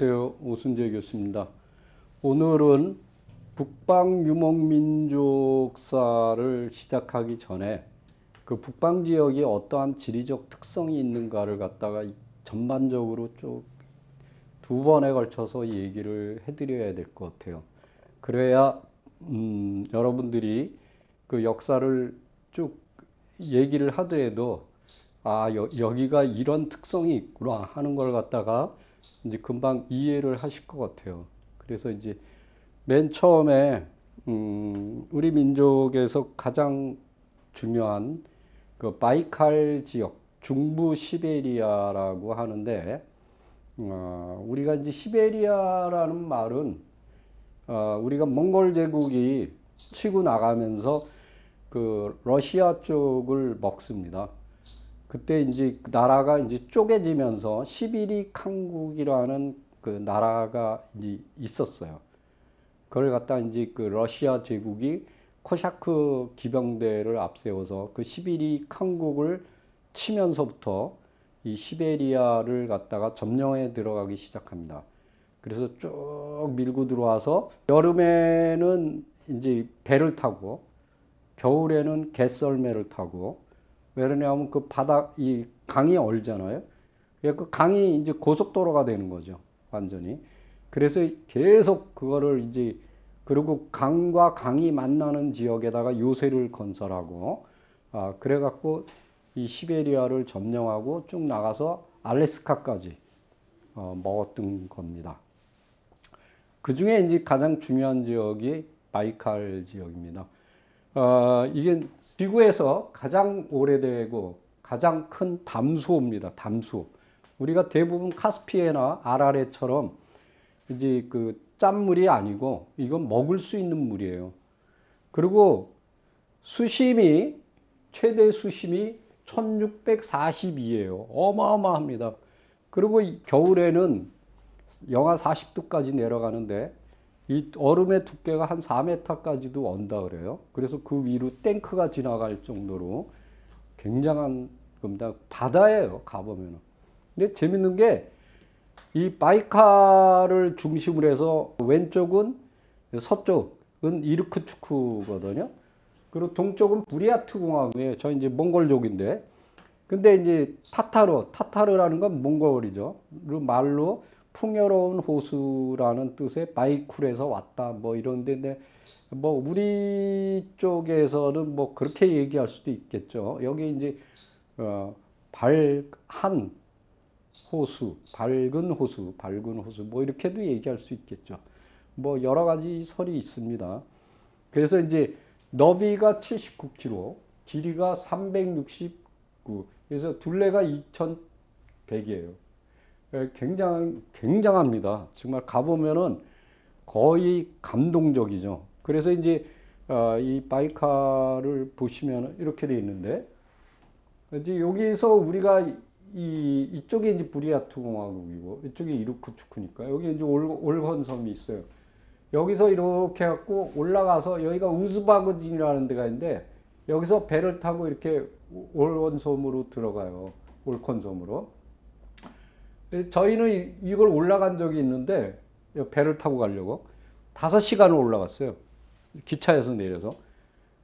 안녕하세요. 오순재 교수입니다. 오늘은 북방 유목민족사를 시작하기 전에 그 북방 지역이 어떠한 지리적 특성이 있는가를 갖다가 전반적으로 쭉 두 번에 걸쳐서 얘기를 해드려야 될 것 같아요. 그래야 여러분들이 그 역사를 쭉 얘기를 하더라도 여기가 이런 특성이 있구나 하는 걸 갖다가 이제 금방 이해를 하실 것 같아요. 그래서 이제 맨 처음에 우리 민족에서 가장 중요한 그 바이칼 지역, 중부 시베리아라고 하는데, 우리가 이제 시베리아라는 말은 우리가 몽골 제국이 치고 나가면서 그 러시아 쪽을 먹습니다. 그때 이제 나라가 이제 쪼개지면서 시비리 칸국이라는 그 나라가 이제 있었어요. 그걸 갖다 이제 그 러시아 제국이 코샤크 기병대를 앞세워서 그 시비리 칸국을 치면서부터 이 시베리아를 갖다가 점령해 들어가기 시작합니다. 그래서 쭉 밀고 들어와서 여름에는 이제 배를 타고 겨울에는 개썰매를 타고, 왜냐하면 그 이 강이 얼잖아요. 그 강이 이제 고속도로가 되는 거죠. 완전히. 그래서 계속 그거를 이제, 그리고 강과 강이 만나는 지역에다가 요새를 건설하고, 그래갖고 이 시베리아를 점령하고 쭉 나가서 알래스카까지 먹었던 겁니다. 그 중에 이제 가장 중요한 지역이 바이칼 지역입니다. 이게 지구에서 가장 오래되고 가장 큰 담수호입니다. 담수호. 우리가 대부분 카스피해나 아라레처럼 이제 그 짠물이 아니고 이건 먹을 수 있는 물이에요. 그리고 수심이, 최대 수심이 1642예요. 어마어마합니다. 그리고 겨울에는 영하 40도까지 내려가는데 이 얼음의 두께가 한 4m까지도 온다 그래요. 그래서 그 위로 탱크가 지나갈 정도로 굉장한 겁니다. 바다예요, 가보면은. 근데 재밌는 게 이 바이칼을 중심으로 해서 왼쪽은, 서쪽은 이르크츠크거든요. 그리고 동쪽은 부리아트 공화국이에요. 저 이제 몽골족인데. 근데 이제 타타르라는 건 몽골이죠. 그 말로 풍요로운 호수라는 뜻의 바이쿨에서 왔다, 뭐 이런데, 뭐 우리 쪽에서는 뭐 그렇게 얘기할 수도 있겠죠. 여기 이제 밝은 호수, 뭐 이렇게도 얘기할 수 있겠죠. 뭐 여러 가지 설이 있습니다. 그래서 이제 너비가 79km, 길이가 369, 그래서 둘레가 2100이에요. 굉장합니다. 정말 가보면은 거의 감동적이죠. 그래서 이제 이 바이칼을 보시면 이렇게 돼 있는데, 이제 여기서 우리가 이쪽에 이제 부리아트 공화국이고 이쪽이 이르크츠크니까 여기 이제 올건섬이 있어요. 여기서 이렇게 해갖고 올라가서 여기가 우즈바그진이라는 데가 있는데 여기서 배를 타고 이렇게 올건섬으로 들어가요. 올건섬으로. 저희는 이걸 올라간 적이 있는데 배를 타고 가려고 5시간을 올라갔어요. 기차에서 내려서.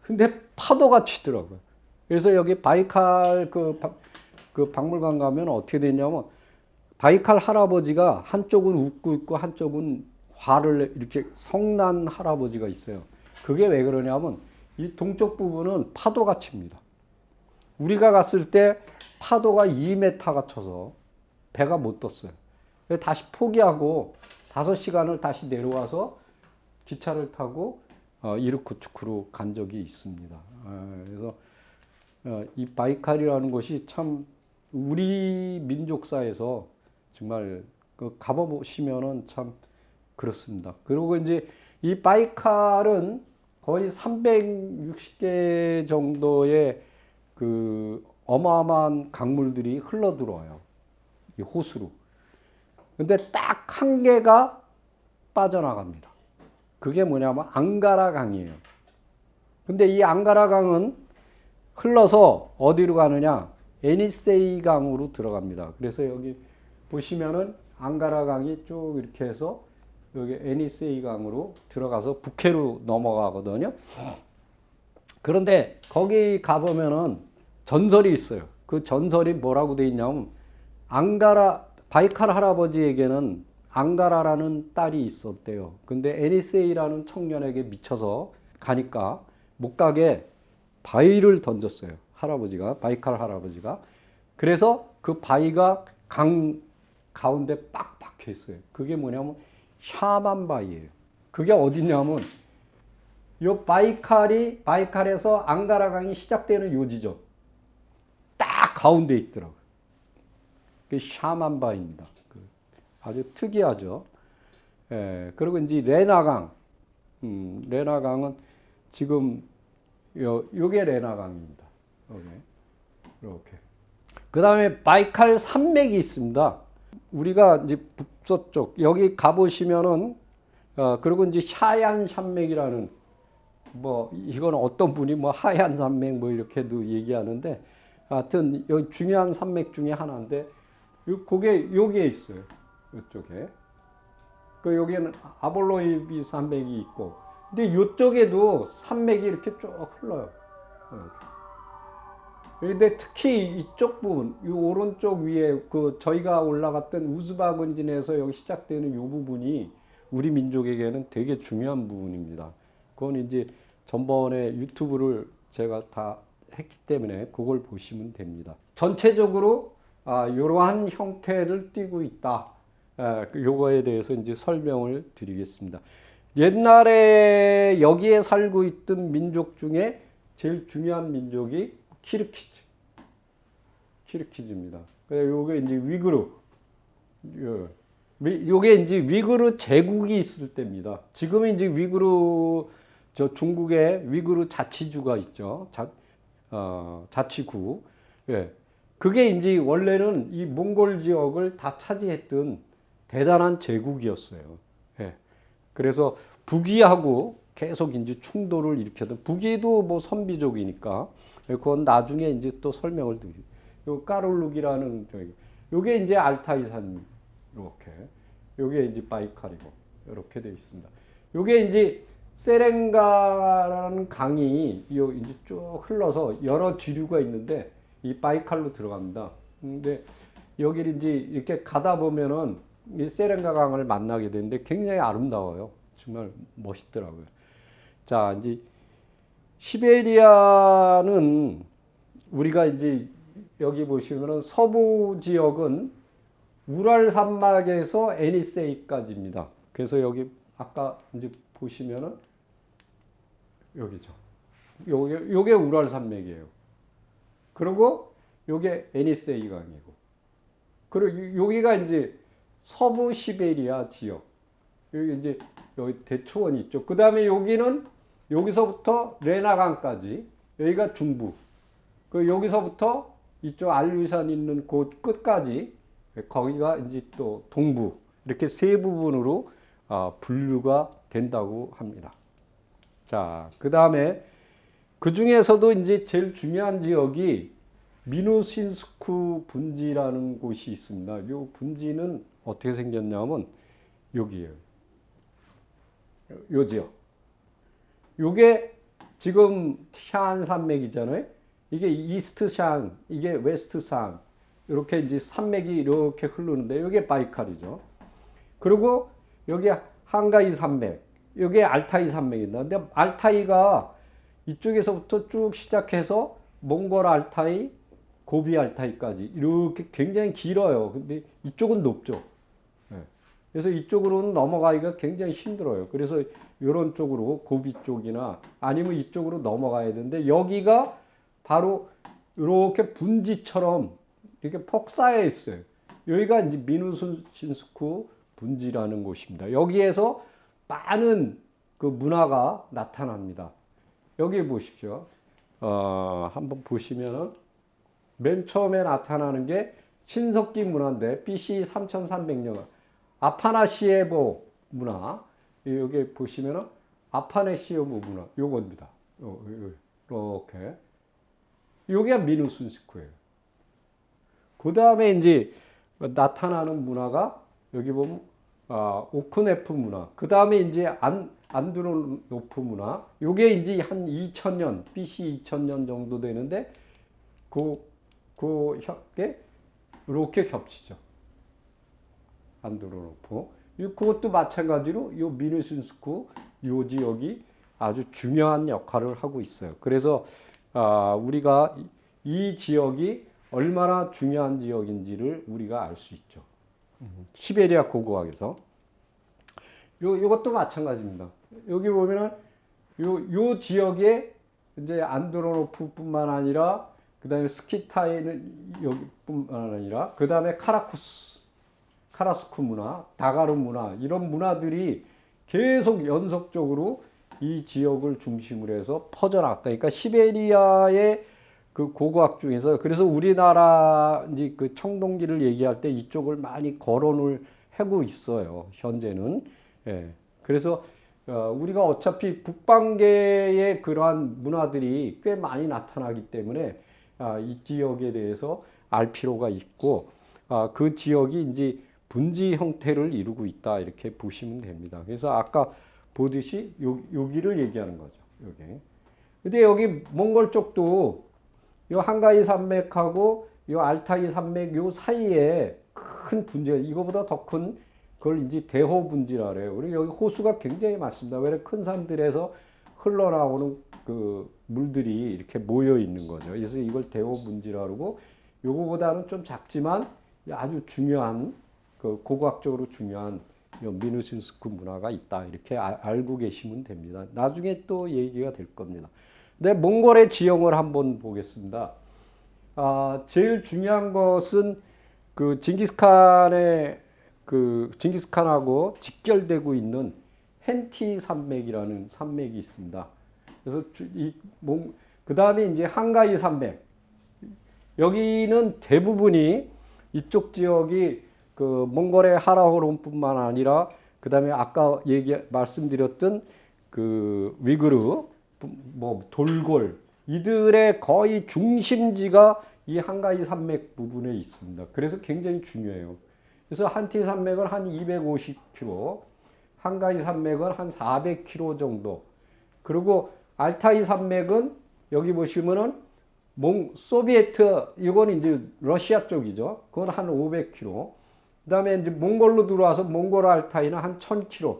근데 파도가 치더라고요. 그래서 여기 바이칼 그 박물관 가면 어떻게 되냐면 바이칼 할아버지가 한쪽은 웃고 있고 한쪽은 화를 이렇게 성난 할아버지가 있어요. 그게 왜 그러냐면 이 동쪽 부분은 파도가 칩니다. 우리가 갔을 때 파도가 2m가 쳐서 배가 못 떴어요. 다시 포기하고 5시간을 다시 내려와서 기차를 타고 이르크츠크로 간 적이 있습니다. 그래서 이 바이칼이라는 곳이 참 우리 민족사에서 정말 가보시면은 참 그렇습니다. 그리고 이제 이 바이칼은 거의 360개 정도의 그 어마어마한 강물들이 흘러 들어와요. 이 호수로. 근데 딱 한 개가 빠져나갑니다. 그게 뭐냐면 앙가라 강이에요. 근데 이 앙가라 강은 흘러서 어디로 가느냐? 에니세이 강으로 들어갑니다. 그래서 여기 보시면은 앙가라 강이 쭉 이렇게 해서 여기 에니세이 강으로 들어가서 북해로 넘어가거든요. 그런데 거기 가보면은 전설이 있어요. 그 전설이 뭐라고 돼 있냐면 바이칼 할아버지에게는 앙가라라는 딸이 있었대요. 근데 에니세이라는 청년에게 미쳐서 가니까 못 가게 바위를 던졌어요. 바이칼 할아버지가. 그래서 그 바위가 강 가운데 빡 박혀 있어요. 그게 뭐냐면 샤만 바위예요. 그게 어디냐면 요 바이칼에서 앙가라 강이 시작되는 요지죠. 딱 가운데 있더라고요. 그게 샤만 바위입니다. 아주 특이하죠. 예, 그리고 이제 레나강. 레나강은 지금 요게 레나강입니다. 이렇게. 그 다음에 바이칼 산맥이 있습니다. 우리가 이제 북서쪽 여기 가보시면은 그리고 이제 샤얀 산맥이라는 뭐 이건 어떤 분이 뭐 하얀 산맥 뭐 이렇게도 얘기하는데 하여튼 여기 중요한 산맥 중에 하나인데 그게 여기에 있어요. 이쪽에. 그 여기에는 아볼로이비 산맥이 있고 근데 이쪽에도 산맥이 이렇게 쭉 흘러요. 근데 특히 이쪽 부분, 이 오른쪽 위에 그 저희가 올라갔던 우즈바근진에서 여기 시작되는 이 부분이 우리 민족에게는 되게 중요한 부분입니다. 그건 이제 전번에 유튜브를 제가 다 했기 때문에 그걸 보시면 됩니다. 전체적으로 이러한 형태를 띠고 있다. 요거에 대해서 이제 설명을 드리겠습니다. 옛날에 여기에 살고 있던 민족 중에 제일 중요한 민족이 키르키즈입니다. 요게 이제 위구르. 요게 이제 위구르 제국이 있을 때입니다. 지금은 이제 위구르, 중국에 위구르 자치주가 있죠. 자치구. 예. 그게 이제 원래는 이 몽골 지역을 다 차지했던 대단한 제국이었어요. 예. 그래서 북위하고 계속 이제 충돌을 일으켰던, 북위도 뭐 선비족이니까, 그건 나중에 이제 또 설명을 드릴게요. 요 까룰룩이라는 요게 이제 알타이산 이렇게, 요게 이제 바이칼이고 이렇게 되어 있습니다. 요게 이제 세렝가라는 강이 이제 쭉 흘러서 여러 지류가 있는데 이 바이칼로 들어갑니다. 근데 여기를 이제 이렇게 가다 보면은 이 세렝가 강을 만나게 되는데 굉장히 아름다워요. 정말 멋있더라고요. 자, 이제 시베리아는 우리가 이제 여기 보시면은 서부 지역은 우랄 산맥에서 에니세이까지입니다. 그래서 여기 아까 이제 보시면은 여기죠. 요게 우랄 산맥이에요. 그리고 요게 에니세이 강이고. 그리고 여기가 이제 서부 시베리아 지역. 여기 이제 여기 대초원이 있죠. 그 다음에 여기는 여기서부터 레나강까지 여기가 중부. 그 여기서부터 이쪽 알류산 있는 곳 끝까지 거기가 이제 또 동부. 이렇게 세 부분으로 분류가 된다고 합니다. 자, 그 다음에 그 중에서도 이제 제일 중요한 지역이 미누신스쿠 분지라는 곳이 있습니다. 이 분지는 어떻게 생겼냐면 여기에요. 요 지역. 요게 지금 샤안 산맥이잖아요. 이게 이스트 샤안, 이게 웨스트 샤안. 이렇게 이제 산맥이 이렇게 흐르는데 이게 바이칼이죠. 그리고 여기 한가이 산맥, 여기 알타이 산맥입니다. 근데 알타이가 이쪽에서부터 쭉 시작해서 몽골 알타이, 고비 알타이까지 이렇게 굉장히 길어요. 근데 이쪽은 높죠. 그래서 이쪽으로는 넘어가기가 굉장히 힘들어요. 그래서 이런 쪽으로 고비 쪽이나 아니면 이쪽으로 넘어가야 되는데 여기가 바로 이렇게 분지처럼 이렇게 폭사해 있어요. 여기가 이제 미누신스쿠 분지라는 곳입니다. 여기에서 많은 그 문화가 나타납니다. 여기 보십시오. 한번 보시면은 맨 처음에 나타나는 게 신석기 문화인데 BC 3300년 아파나시에보 문화. 여기 보시면은 아파나시에보 문화 요겁니다. 이렇게. 요게 미누신스쿠예요. 그 다음에 이제 나타나는 문화가 여기 보면 오크네프 문화, 그 다음에 이제 안드로노프 문화, 요게 이제 한 2000년, BC 2000년 정도 되는데, 게 이렇게 겹치죠. 안드로노프. 그것도 마찬가지로 요 미네신스크 요 지역이 아주 중요한 역할을 하고 있어요. 그래서 우리가 이 지역이 얼마나 중요한 지역인지를 우리가 알 수 있죠. 시베리아 고고학에서. 요것도 마찬가지입니다. 여기 보면은 요 지역에 이제 안드로노프뿐만 아니라 그 다음에 스키타이는 여기뿐만 아니라 그 다음에 카라스쿠 문화, 다가르 문화 이런 문화들이 계속 연속적으로 이 지역을 중심으로 해서 퍼져나갔다. 그러니까 시베리아의 그 고고학 중에서 그래서 우리나라 이제 그 청동기를 얘기할 때 이쪽을 많이 거론을 하고 있어요. 현재는. 예. 그래서 우리가 어차피 북방계의 그러한 문화들이 꽤 많이 나타나기 때문에 이 지역에 대해서 알 필요가 있고 그 지역이 이제 분지 형태를 이루고 있다 이렇게 보시면 됩니다. 그래서 아까 보듯이 여기를 얘기하는 거죠. 여기. 근데 여기 몽골 쪽도 요 한가이 산맥하고 요 알타이 산맥 요 사이에 큰 분지가 이거보다 더 큰 그걸 이제 대호 분지라 그래요. 그리고 여기 호수가 굉장히 많습니다. 왜냐면 큰 산들에서 흘러나오는 그 물들이 이렇게 모여 있는 거죠. 그래서 이걸 대호 분지라 그러고 요거보다는 좀 작지만 아주 중요한 그 고고학적으로 중요한 미누신스크 문화가 있다. 이렇게 알고 계시면 됩니다. 나중에 또 얘기가 될 겁니다. 근데 몽골의 지형을 한번 보겠습니다. 제일 중요한 것은 그 징기스칸하고 직결되고 있는 헨티 산맥이라는 산맥이 있습니다. 그래서 그 다음에 이제 한가이 산맥. 여기는 대부분이 이쪽 지역이 그 몽골의 하라호론뿐만 아니라 그 다음에 아까 말씀드렸던 그 위그르, 돌골 이들의 거의 중심지가 이 한가이 산맥 부분에 있습니다. 그래서 굉장히 중요해요. 그래서 한티 산맥은 한 250km, 한가이 산맥은 한 400km 정도. 그리고 알타이 산맥은 여기 보시면은 소비에트 이건 이제 러시아 쪽이죠. 그건 한 500km. 그다음에 이제 몽골로 들어와서 몽골 알타이는 한 1000km.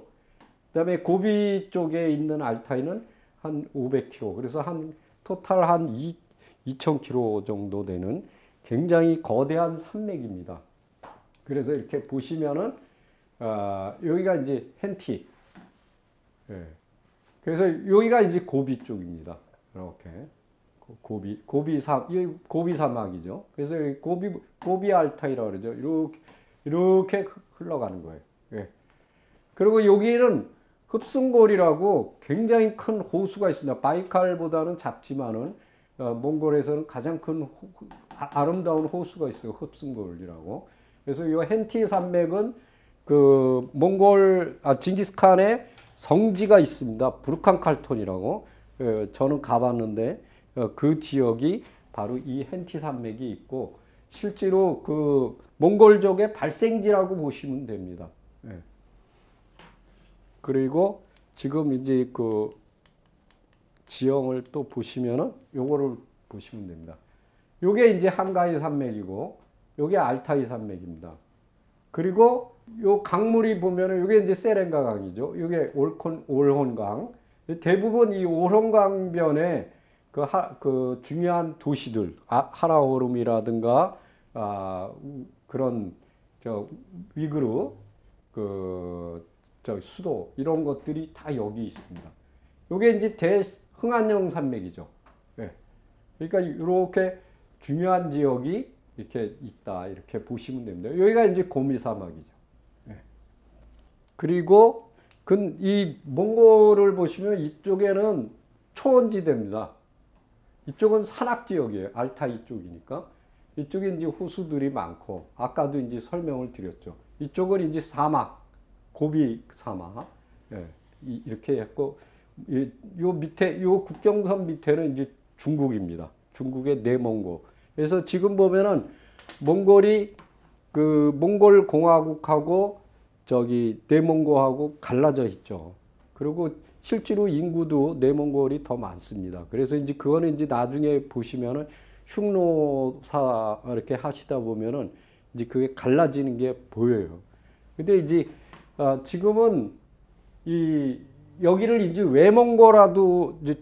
그다음에 고비 쪽에 있는 알타이는 한 500km. 그래서 한 토탈 한 2000km 정도 되는 굉장히 거대한 산맥입니다. 그래서 이렇게 보시면은 여기가 이제 헨티. 예. 그래서 여기가 이제 고비 쪽입니다. 이렇게 고비 사막이죠. 그래서 여기 고비 알타이라고 그러죠. 이렇게 흘러가는 거예요. 예. 그리고 여기는 흡승골이라고 굉장히 큰 호수가 있습니다. 바이칼보다는 작지만은 몽골에서는 가장 큰 아름다운 호수가 있어요. 흡승골이라고. 그래서 이 헨티 산맥은 그 몽골 징기스칸의 성지가 있습니다. 부르칸 칼톤이라고. 저는 가봤는데 그 지역이 바로 이 헨티 산맥이 있고 실제로 그 몽골족의 발생지라고 보시면 됩니다. 예. 그리고 지금 이제 그 지형을 또 보시면은 요거를 보시면 됩니다. 요게 이제 한가이 산맥이고 요게 알타이 산맥입니다. 그리고 요 강물이 보면은 요게 이제 세렝가 강이죠. 요게 올혼강. 대부분 이 올혼강변에 그 중요한 도시들 하라호름이라든가 그런 위그르 수도 이런 것들이 다 여기 있습니다. 요게 이제 대흥안령 산맥이죠. 네. 그러니까 이렇게 중요한 지역이 이렇게 있다 이렇게 보시면 됩니다. 여기가 이제 고미 사막이죠. 네. 그리고 이 몽골을 보시면 이쪽에는 초원지대입니다. 이쪽은 산악지역이에요. 알타이 쪽이니까. 이쪽에 이제 호수들이 많고, 아까도 이제 설명을 드렸죠. 이쪽은 이제 사막, 고비 사막. 예, 이렇게 했고, 요 밑에, 요 국경선 밑에는 이제 중국입니다. 중국의 내몽고. 그래서 지금 보면은 몽골이 그 몽골 공화국하고 저기 내몽고하고 갈라져 있죠. 그리고 실제로 인구도 내몽골이 더 많습니다. 그래서 이제 그거는 이제 나중에 보시면은 흉노사 이렇게 하시다 보면은 이제 그게 갈라지는 게 보여요. 근데 이제 지금은 이 여기를 이제 외몽고라도 이제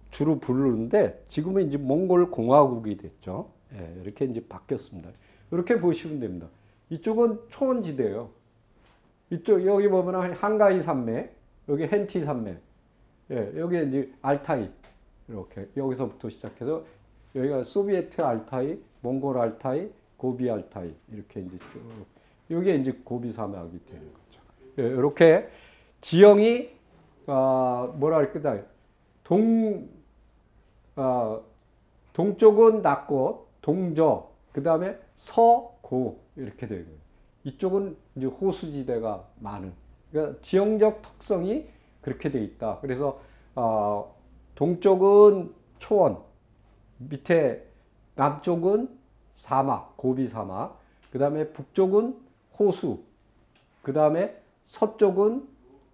주로 부르는데 지금은 이제 몽골 공화국이 됐죠. 예, 이렇게 이제 바뀌었습니다. 이렇게 보시면 됩니다. 이쪽은 초원지대예요. 이쪽 여기 보면 한가히 산맥, 여기 hen티 산맥, 예, 여기 이제 알타이 이렇게 여기서부터 시작해서 여기가 소비에트 알타이, 몽골 알타이, 고비 알타이 이렇게 이제 쭉 여기 이제 고비 사막이 되는 거죠. 예, 이렇게 지형이 뭐랄까 동쪽은 낮고 동저 그 다음에 서고 이렇게 되는 거예요. 이쪽은 이제 호수지대가 많은. 그러니까 지형적 특성이 그렇게 돼 있다. 그래서 동쪽은 초원, 밑에 남쪽은 사막, 고비 사막, 그 다음에 북쪽은 호수, 그 다음에 서쪽은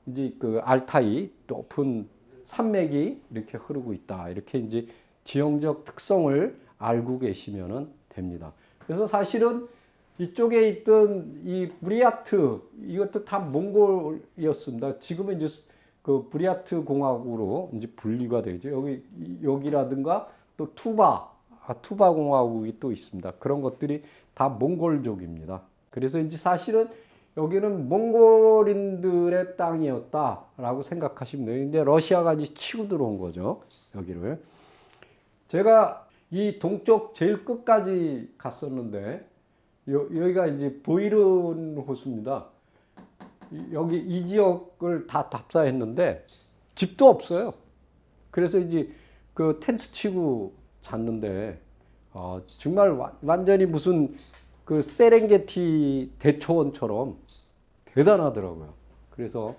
이제 그 알타이 높은 산맥이 이렇게 흐르고 있다. 이렇게 이제 지형적 특성을 알고 계시면 됩니다. 그래서 사실은 이쪽에 있던 이 부리아트 이것도 다 몽골이었습니다. 지금은 이제 그 부리아트 공화국으로 이제 분리가 되죠. 여기라든가 또 투바 공화국이 또 있습니다. 그런 것들이 다 몽골족입니다. 그래서 이제 사실은 여기는 몽골인들의 땅이었다라고 생각하시면 돼요. 근데 러시아가 이제 치고 들어온 거죠. 여기를. 제가 이 동쪽 제일 끝까지 갔었는데 여기가 이제 보이른 호수입니다. 여기 이 지역을 다 답사했는데 집도 없어요. 그래서 이제 그 텐트 치고 잤는데 정말 완전히 무슨 그 세렝게티 대초원처럼 대단하더라고요. 그래서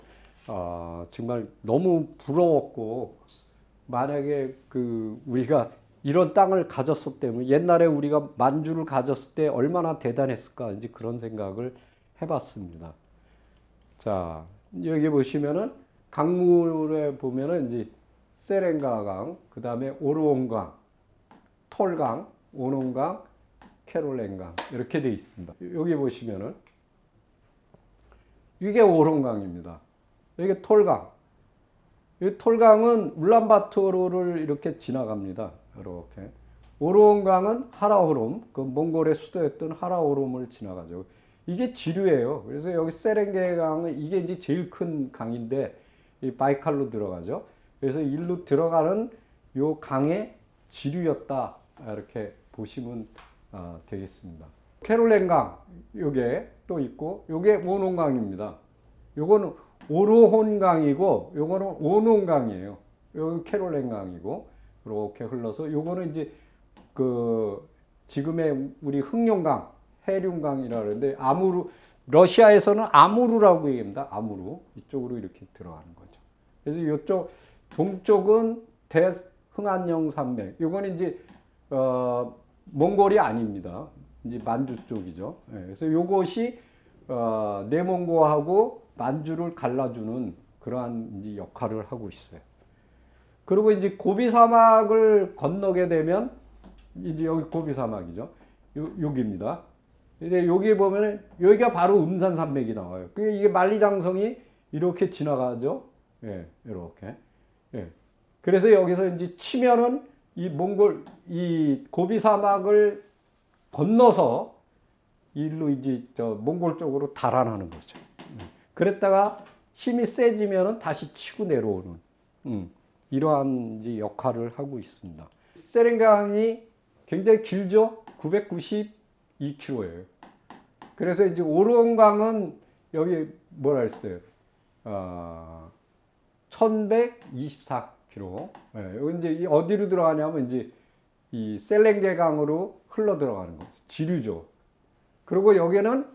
정말 너무 부러웠고 만약에 그 우리가 이런 땅을 가졌을 때면 옛날에 우리가 만주를 가졌을 때 얼마나 대단했을까 이제 그런 생각을 해봤습니다. 자 여기 보시면은 강물에 보면은 이제 세렝가강, 그 다음에 오르온강, 톨강, 오논강, 캐롤랭강 이렇게 돼 있습니다. 여기 보시면은 이게 오론강입니다. 이게 톨강. 이 톨강은 울란바토르를 이렇게 지나갑니다. 이렇게. 오론강은 하라오롬, 그 몽골의 수도였던 하라오롬을 지나가죠. 이게 지류예요. 그래서 여기 세렝게강은 이게 이제 제일 큰 강인데 이 바이칼로 들어가죠. 그래서 일로 들어가는 요 강의 지류였다. 이렇게 보시면 되겠습니다. 캐롤랭강 요게 또 있고 요게 오논강입니다. 요거는 오르혼강이고 요거는 오논강이에요. 요건 캐롤랭강이고 이렇게 흘러서 요거는 이제 그 지금의 우리 흑룡강, 해륜강이라 그러는데 아무루 러시아에서는 아무루라고 얘기합니다. 아무루 이쪽으로 이렇게 들어가는 거죠. 그래서 이쪽 동쪽은 대흥안령 산맥. 요거는 이제 몽골이 아닙니다. 이제 만주 쪽이죠. 그래서 요것이 내몽고하고 만주를 갈라주는 그러한 이제 역할을 하고 있어요. 그리고 이제 고비 사막을 건너게 되면 이제 여기 고비 사막이죠. 여기입니다. 근데 여기 보면 여기가 바로 음산 산맥이 나와요. 이게 만리장성이 이렇게 지나가죠. 예, 이렇게. 예. 그래서 여기서 이제 치면은 이 고비 사막을 건너서 일로 이제 몽골 쪽으로 달아나는 거죠. 그랬다가 힘이 세지면은 다시 치고 내려오는 이러한 이제 역할을 하고 있습니다. 세렝강이 굉장히 길죠. 992km예요. 그래서 이제 오르온강은 여기 뭐라 했어요? 1124km. 여기 이제 어디로 들어가냐면 이제 이 셀렝게강으로 흘러 들어가는 거죠. 지류죠. 그리고 여기는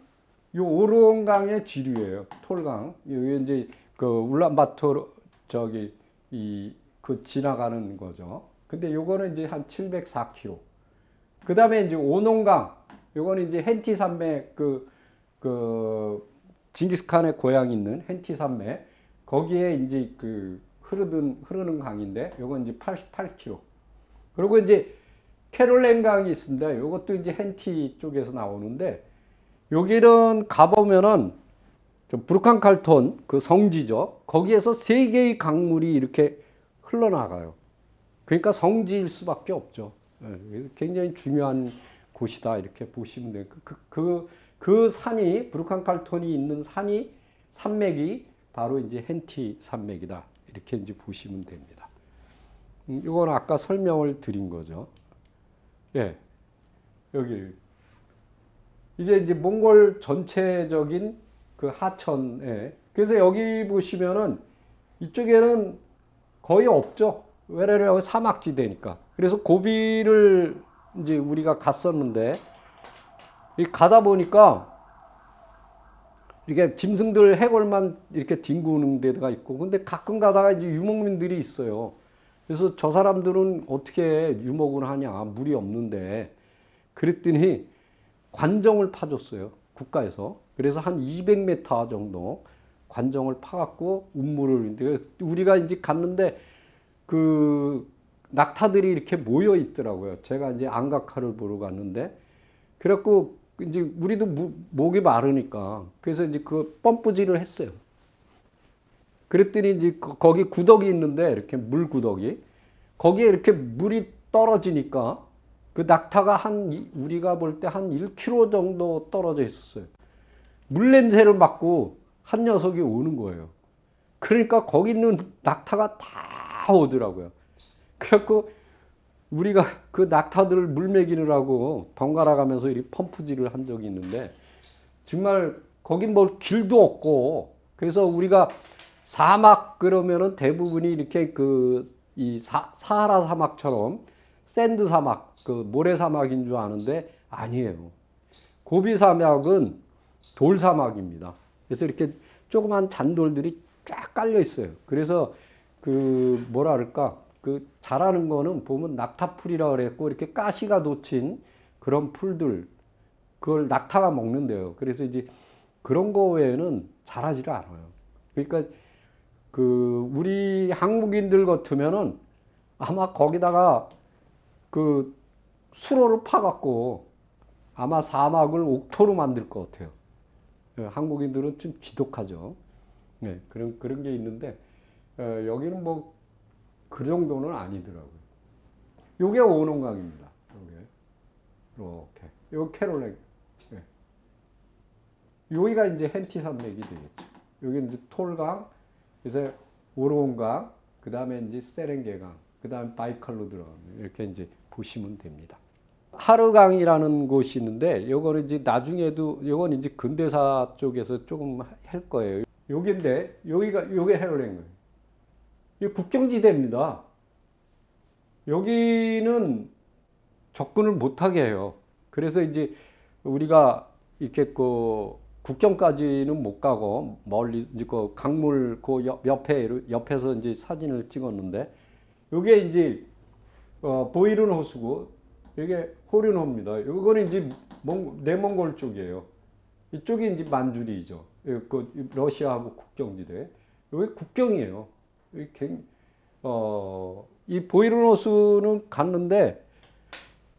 이 오르온강의 지류예요. 톨강. 여기 이제 그 울란바토르 그 지나가는 거죠. 근데 요거는 이제 한 704km. 그다음에 이제 오논강. 요거는 이제 hen티 산맥 징기스칸의 고향이 있는 hen티 산맥 거기에 이제 그 흐르는 강인데 요건 이제 88km. 그리고 이제 캐롤랭 강이 있습니다. 이것도 이제 hen티 쪽에서 나오는데 여기는 가보면은 브루칸 칼톤 그 성지죠. 거기에서 세 개의 강물이 이렇게 흘러나가요. 그러니까 성지일 수밖에 없죠. 굉장히 중요한 곳이다 이렇게 보시면 돼요. 그 산이 브루칸 칼톤이 있는 산이 산맥이 바로 이제 hen티 산맥이다 이렇게 이제 보시면 됩니다. 이건 아까 설명을 드린 거죠. 예, 여기 이게 이제 몽골 전체적인 그 하천에 그래서 여기 보시면은 이쪽에는 거의 없죠. 왜냐면 사막지대니까. 그래서 고비를 이제 우리가 갔었는데 가다 보니까 이게 짐승들 해골만 이렇게 뒹구는 데가 있고 근데 가끔 가다가 이제 유목민들이 있어요. 그래서 저 사람들은 어떻게 유목을 하냐 물이 없는데 그랬더니 관정을 파줬어요. 국가에서. 그래서 한 200m 정도 관정을 파갖고 운물을 우리가 이제 갔는데 그 낙타들이 이렇게 모여 있더라고요. 제가 이제 안각화를 보러 갔는데 그래갖고 이제 우리도 목이 마르니까 그래서 이제 그 펌프질을 했어요. 그랬더니 이제 거기 구덕이 있는데 이렇게 물 구덕이 거기에 이렇게 물이 떨어지니까 그 낙타가 우리가 볼 때 한 1km 정도 떨어져 있었어요. 물 냄새를 맡고 한 녀석이 오는 거예요. 그러니까 거기 있는 낙타가 다 오더라고요. 그래갖고 우리가 그 낙타들을 물 먹이느라고 번갈아 가면서 이 펌프질을 한 적이 있는데 정말 거긴 뭐 길도 없고 그래서 우리가 사막 그러면은 대부분이 이렇게 이 사하라 사막처럼 샌드 사막, 그 모래 사막인 줄 아는데 아니에요. 고비 사막은 돌 사막입니다. 그래서 이렇게 조그만 잔돌들이 쫙 깔려 있어요. 그래서 그 뭐라 그럴까? 그 자라는 거는 보면 낙타풀이라 그랬고 이렇게 가시가 돋친 그런 풀들 그걸 낙타가 먹는데요. 그래서 이제 그런 거 외에는 자라지를 않아요. 그러니까 그 우리 한국인들 같으면은 아마 거기다가 그 수로를 파갖고 아마 사막을 옥토로 만들 것 같아요. 한국인들은 좀 지독하죠. 네, 그런 게 있는데 여기는 뭐 그 정도는 아니더라고요. 요게 오농강입니다. 요게 이렇게 요 캐롤렉. 네. 여기가 이제 hen티 산맥이 되겠죠. 여기 이제 톨강, 그래서 오롱강, 그 다음에 이제 세렝게강, 그 다음에 바이칼로 들어갑니다. 이렇게 이제 보시면 됩니다. 하르강이라는 곳이 있는데, 요거는 이제 나중에도, 요건 이제 근대사 쪽에서 조금 할 거예요. 요긴데, 요게 헤럴랭 거예요. 이게 국경지대입니다. 여기는 접근을 못하게 해요. 그래서 이제 우리가 이렇게 그 국경까지는 못 가고 멀리 이제 그 강물 그 옆에서 이제 사진을 찍었는데 이게 이제 보이른 호수고 이게 호륜호입니다. 이거는 이제 내몽골 쪽이에요. 이쪽이 이제 만주리죠. 그 러시아하고 국경지대. 여기 국경이에요. 이 보이른 호수는 갔는데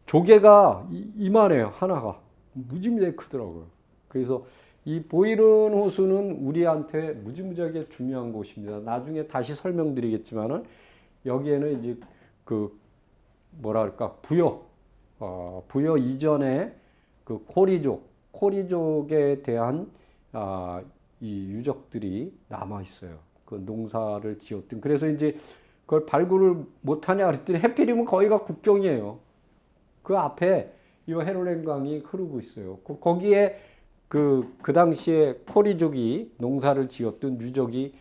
조개가 이만해요. 하나가 무지무지하게 크더라고요. 그래서 이 보이른 호수는 우리한테 무지무지하게 중요한 곳입니다. 나중에 다시 설명드리겠지만은 여기에는 이제 그 뭐랄까 부여 이전에 그 코리족에 대한 이 유적들이 남아 있어요. 그 농사를 지었던. 그래서 이제 그걸 발굴을 못하냐 그랬더니 해필이면 거기가 국경이에요. 그 앞에 이 헤롤랭강이 흐르고 있어요. 거기에 그 당시에 코리족이 농사를 지었던 유적이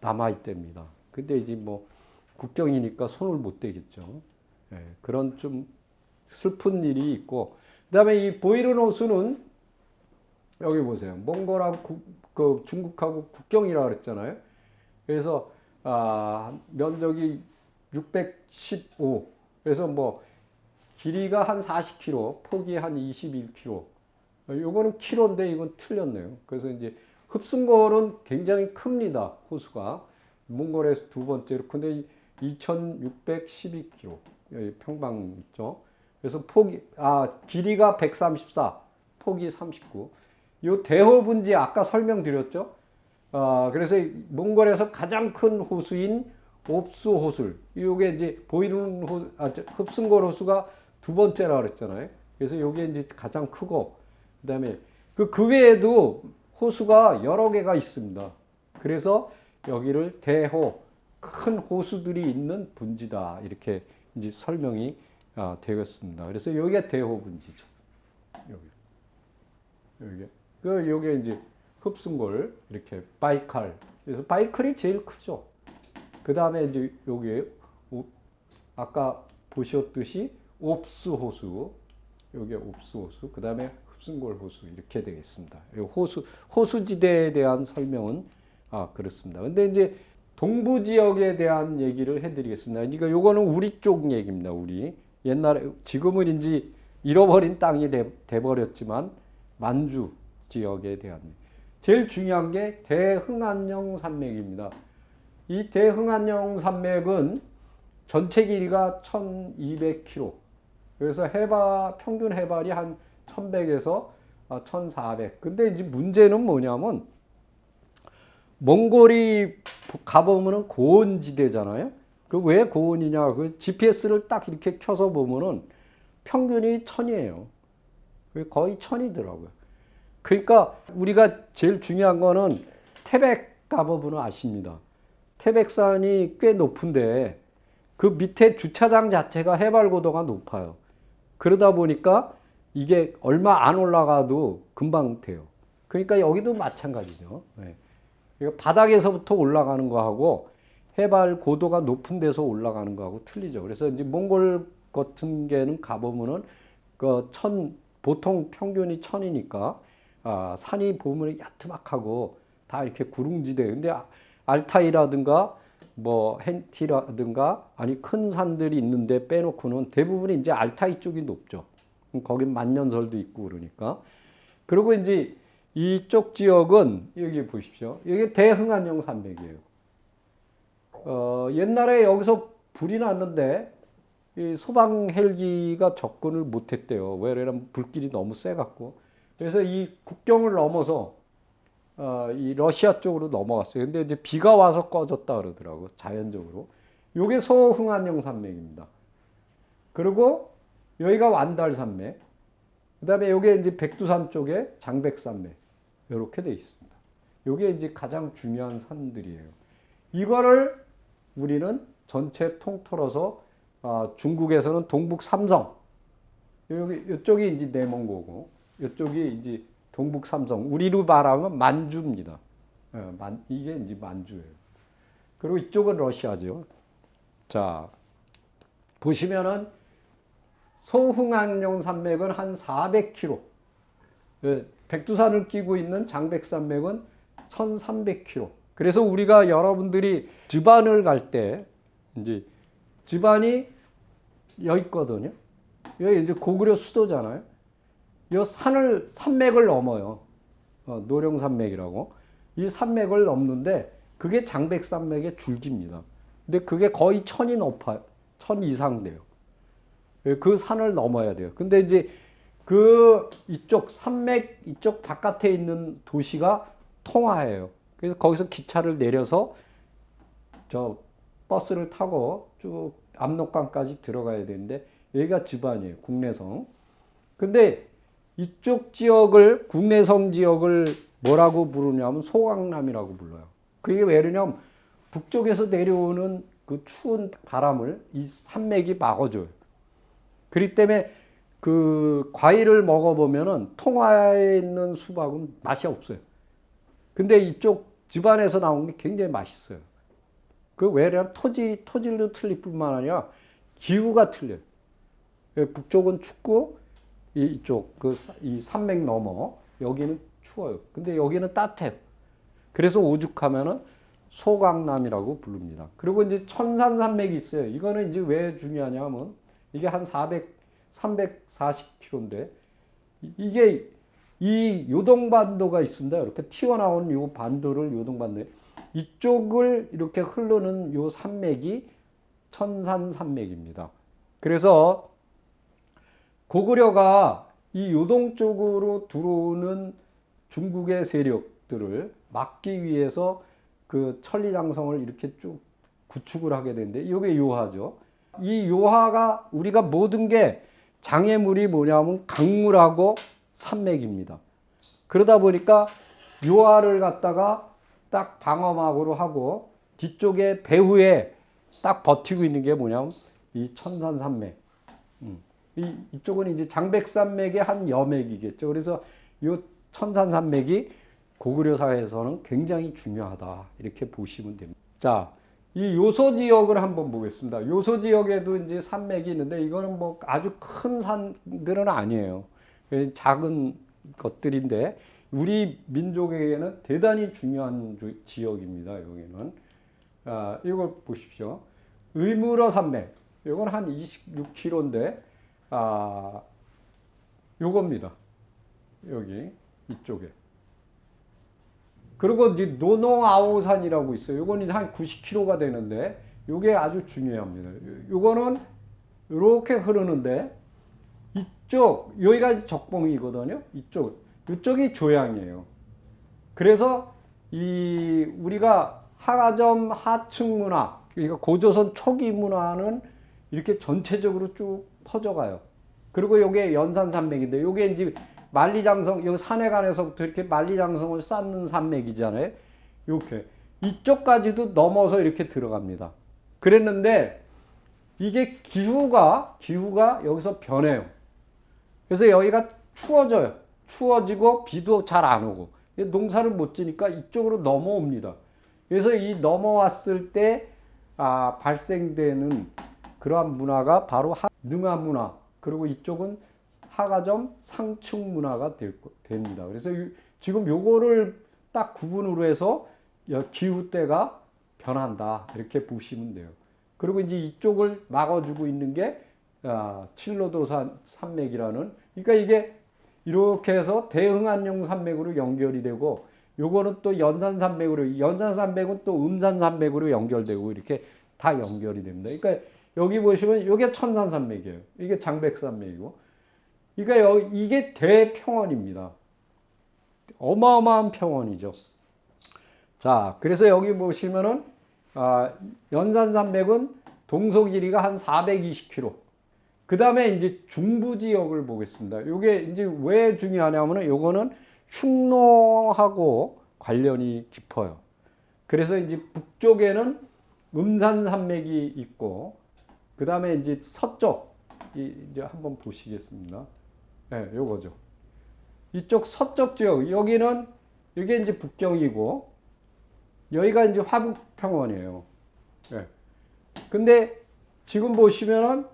남아 있답니다. 근데 이제 뭐 국경이니까 손을 못 대겠죠. 네, 그런 좀 슬픈 일이 있고, 그다음에 이 보이른 호수는 여기 보세요. 몽골하고 그 중국하고 국경이라 그랬잖아요. 그래서 면적이 615. 그래서 뭐 길이가 한 40km, 폭이 한 21km. 요거는 킬로인데 이건 틀렸네요. 그래서 이제 흡순골은 굉장히 큽니다. 호수가. 몽골에서 두 번째로 근데 2612km 평방 있죠. 그래서 길이가 134, 폭이 39. 이 대호분지 아까 설명드렸죠. 그래서 몽골에서 가장 큰 호수인 옵수 호술. 이게 이제 보이는 흡순골 호수가 두 번째라 그랬잖아요. 그래서 이게 이제 가장 크고, 그다음에 그 외에도 호수가 여러 개가 있습니다. 그래서 여기를 대호, 큰 호수들이 있는 분지다. 이렇게 이제 설명이 되었습니다. 그래서 여기가 대호 분지죠. 여기 이제 흡순골, 이렇게 바이칼. 그래서 바이칼이 제일 크죠. 그 다음에 이제 여기에 아까 보셨듯이 옵수 호수, 여기 옵수 호수, 그 다음에 흡순골 호수 이렇게 되겠습니다. 호수지대에 대한 설명은 그렇습니다. 근데 이제 동부 지역에 대한 얘기를 해드리겠습니다. 그러니까 요거는 우리 쪽 얘기입니다. 우리 옛날에 지금은 이제 잃어버린 땅이 돼버렸지만 만주 지역에 대한 제일 중요한 게 대흥안령 산맥입니다. 이 대흥안령 산맥은 전체 길이가 1200km. 그래서 평균 해발이 한 1100에서 1400. 근데 이제 문제는 뭐냐면 몽골이 가보면은 고원지대잖아요. 그 왜 고원이냐? 그 GPS를 딱 이렇게 켜서 보면은 평균이 1000이에요. 거의 1000이더라고요. 그러니까 우리가 제일 중요한 거는 태백 가보면은 아십니다. 태백산이 꽤 높은데 그 밑에 주차장 자체가 해발 고도가 높아요. 그러다 보니까 이게 얼마 안 올라가도 금방 돼요. 그러니까 여기도 마찬가지죠. 네. 그러니까 바닥에서부터 올라가는 거하고 해발 고도가 높은 데서 올라가는 거하고 틀리죠. 그래서 이제 몽골 같은 게는 가보면은 보통 평균이 1000이니까 산이 보면 야트막하고 다 이렇게 구릉지대. 근데 알타이라든가 뭐 hen티라든가 아니 큰 산들이 있는데 빼놓고는 대부분이 이제 알타이 쪽이 높죠. 거긴 만년설도 있고 그러니까. 그리고 이제 이쪽 지역은 여기 보십시오. 이게 대흥안령 산맥이에요. 옛날에 여기서 불이 났는데 이 소방 헬기가 접근을 못했대요. 왜냐면 불길이 너무 세갖고. 그래서 이 국경을 넘어서 이 러시아 쪽으로 넘어갔어요. 근데 이제 비가 와서 꺼졌다 그러더라고요. 자연적으로. 요게 소흥안령 산맥입니다. 그리고 여기가 완달산맥. 그 다음에 요게 이제 백두산 쪽에 장백산맥. 이렇게 돼 있습니다. 요게 이제 가장 중요한 산들이에요. 이거를 우리는 전체 통틀어서 중국에서는 동북 삼성. 이쪽이 이제 내몽고고, 이쪽이 이제 동북 삼성, 우리로 말하면 만주입니다. 이게 이제 만주예요. 그리고 이쪽은 러시아죠. 자, 보시면은 소흥안령 산맥은 한 400km. 백두산을 끼고 있는 장백산맥은 1300km. 그래서 우리가 여러분들이 즈반을 갈 때, 이제 즈반이 여기 있거든요. 여기 이제 고구려 수도잖아요. 이 산맥을 넘어요. 노령산맥이라고. 이 산맥을 넘는데 그게 장백산맥의 줄기입니다. 근데 그게 거의 1000이 높아요. 1000 이상 돼요. 그 산을 넘어야 돼요. 근데 이제 이쪽 산맥 이쪽 바깥에 있는 도시가 통화예요. 그래서 거기서 기차를 내려서 버스를 타고 쭉 압록강까지 들어가야 되는데 여기가 즈반이에요. 국내성. 근데 이쪽 지역을 국내성 지역을 뭐라고 부르냐면 소강남이라고 불러요. 그게 왜냐면 북쪽에서 내려오는 그 추운 바람을 이 산맥이 막아줘요. 그렇기 때문에 그 과일을 먹어보면은 통화에 있는 수박은 맛이 없어요. 근데 이쪽 즈반에서 나온 게 굉장히 맛있어요. 그 왜냐면 토질도 틀릴 뿐만 아니라 기후가 틀려요. 북쪽은 춥고 이쪽 이 산맥 넘어 여기는 추워요. 근데 여기는 따뜻해요. 그래서 오죽하면은 소강남이라고 부릅니다. 그리고 이제 천산산맥이 있어요. 이거는 이제 왜 중요하냐면 이게 한 340km인데 이게 이 요동반도가 있습니다. 이렇게 튀어나온 요 반도를 요동반도, 이쪽을 이렇게 흐르는 요 산맥이 천산산맥입니다. 그래서 고구려가 이 요동 쪽으로 들어오는 중국의 세력들을 막기 위해서 그 천리장성을 이렇게 쭉 구축을 하게 되는데, 이게 요하죠. 이 요하가 우리가 모든 게 장애물이 뭐냐면 강물하고 산맥입니다. 그러다 보니까 요하를 갖다가 딱 방어막으로 하고 뒤쪽에 배후에 딱 버티고 있는 게 뭐냐면 이 천산산맥. 이쪽은 이제 장백산맥의 한 여맥이겠죠. 그래서 이 천산산맥이 고구려 사회에서는 굉장히 중요하다, 이렇게 보시면 됩니다. 자, 이 요소 지역을 한번 보겠습니다. 요소 지역에도 이제 산맥이 있는데 이거는 뭐 아주 큰 산들은 아니에요. 작은 것들인데 우리 민족에게는 대단히 중요한 지역입니다. 여기는 이걸 보십시오. 의무러 산맥, 이건 한 26km인데 요겁니다. 여기 이쪽에. 그리고 이제 노농아오산이라고 있어요. 요거는 한 90km가 되는데 요게 아주 중요합니다. 요거는 이렇게 흐르는데 이쪽 여기가 적봉이거든요. 이쪽이 조양이에요. 그래서 이 우리가 하가점 하층 문화, 그러니까 고조선 초기 문화는 이렇게 전체적으로 쭉 퍼져가요. 그리고 요게 연산산맥인데 요게 이제 만리장성, 여기 산해관에서부터 이렇게 만리장성을 쌓는 산맥이잖아요. 이렇게 이쪽까지도 넘어서 이렇게 들어갑니다. 그랬는데 이게 기후가 여기서 변해요. 그래서 여기가 추워져요. 추워지고 비도 잘 안 오고 농사를 못 지니까 이쪽으로 넘어옵니다. 그래서 이 넘어왔을 때 발생되는 그러한 문화가 바로 능화 문화, 그리고 이쪽은 하가점 상층 문화가 됩니다. 그래서 지금 요거를 딱 구분으로 해서 기후때가 변한다, 이렇게 보시면 돼요. 그리고 이제 이쪽을 막아주고 있는 게 칠로도 산맥이라는, 그러니까 이게 이렇게 해서 대흥안용 산맥으로 연결이 되고, 요거는 또 연산산맥으로, 연산산맥은 또 음산산맥으로 연결되고, 이렇게 다 연결이 됩니다. 그러니까 여기 보시면 이게 천산산맥이에요. 이게 장백산맥이고, 그러니까 이게 대평원입니다. 어마어마한 평원이죠. 자, 그래서 여기 보시면은 연산산맥은 동서 길이가 한 420km. 그 다음에 이제 중부 지역을 보겠습니다. 이게 이제 왜 중요하냐면은 요거는 흉노하고 관련이 깊어요. 그래서 이제 북쪽에는 음산산맥이 있고, 그 다음에 이제 서쪽, 이제 한번 보시겠습니다. 네, 요거죠. 이쪽 서쪽 지역, 여기는, 이게 이제 북경이고, 여기가 이제 화북평원이에요. 네. 근데 지금 보시면은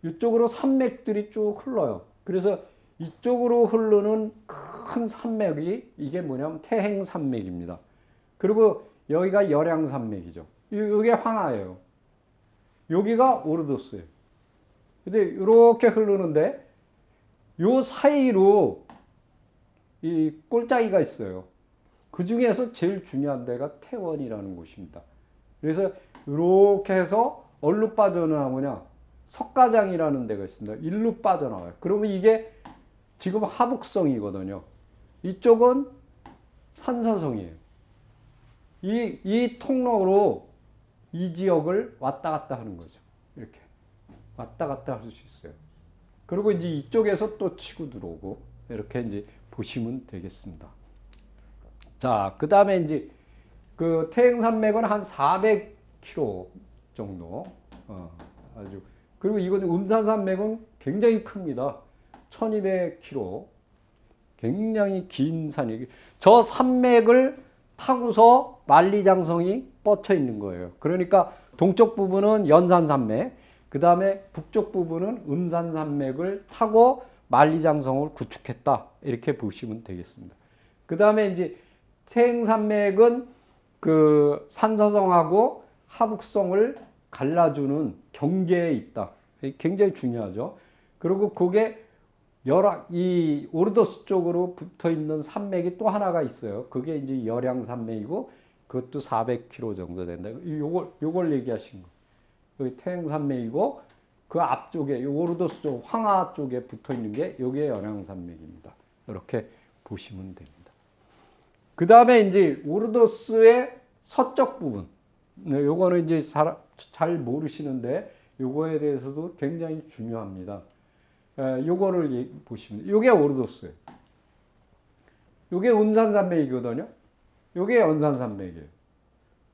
이쪽으로 산맥들이 쭉 흘러요. 그래서 이쪽으로 흐르는 큰 산맥이 이게 뭐냐면 태행산맥입니다. 그리고 여기가 열양산맥이죠. 이게 황하예요. 여기가 오르도스예요. 근데 이렇게 흐르는데 요 사이로 이 꼴짜기가 있어요. 그 중에서 제일 중요한 데가 태원이라는 곳입니다. 그래서 이렇게 해서 어디로 빠져나오냐, 석가장이라는 데가 있습니다. 일로 빠져나와요. 그러면 이게 지금 하북성이거든요. 이쪽은 산서성이에요. 이 통로로 이 지역을 왔다 갔다 하는 거죠. 이렇게 왔다 갔다 할 수 있어요. 그리고 이제 이쪽에서 또 치고 들어오고, 이렇게 이제 보시면 되겠습니다. 자, 그 다음에 이제 그 태행산맥은 한 400km 정도, 아주. 그리고 이건 음산산맥은 굉장히 큽니다. 1200km. 굉장히 긴 산이. 저 산맥을 타고서 만리장성이 뻗쳐 있는 거예요. 그러니까 동쪽 부분은 연산산맥, 그 다음에 북쪽 부분은 음산산맥을 타고 만리장성을 구축했다, 이렇게 보시면 되겠습니다. 그 다음에 이제 태행산맥은 그 산서성하고 하북성을 갈라주는 경계에 있다. 굉장히 중요하죠. 그리고 그게 이 오르도스 쪽으로 붙어 있는 산맥이 또 하나가 있어요. 그게 이제 열양 산맥이고 그것도 400km 정도 된다. 요걸 얘기하신 거. 여기 태행 산맥이고 그 앞쪽에 오르도스 쪽 황하 쪽에 붙어 있는 게 여기에 열양 산맥입니다. 이렇게 보시면 됩니다. 그 다음에 이제 오르도스의 서쪽 부분. 네, 요거는 이제 잘 모르시는데 요거에 대해서도 굉장히 중요합니다. 요거를 보시면 요게 오르도스예요. 요게 은산산맥이거든요. 요게 연산산맥이에요.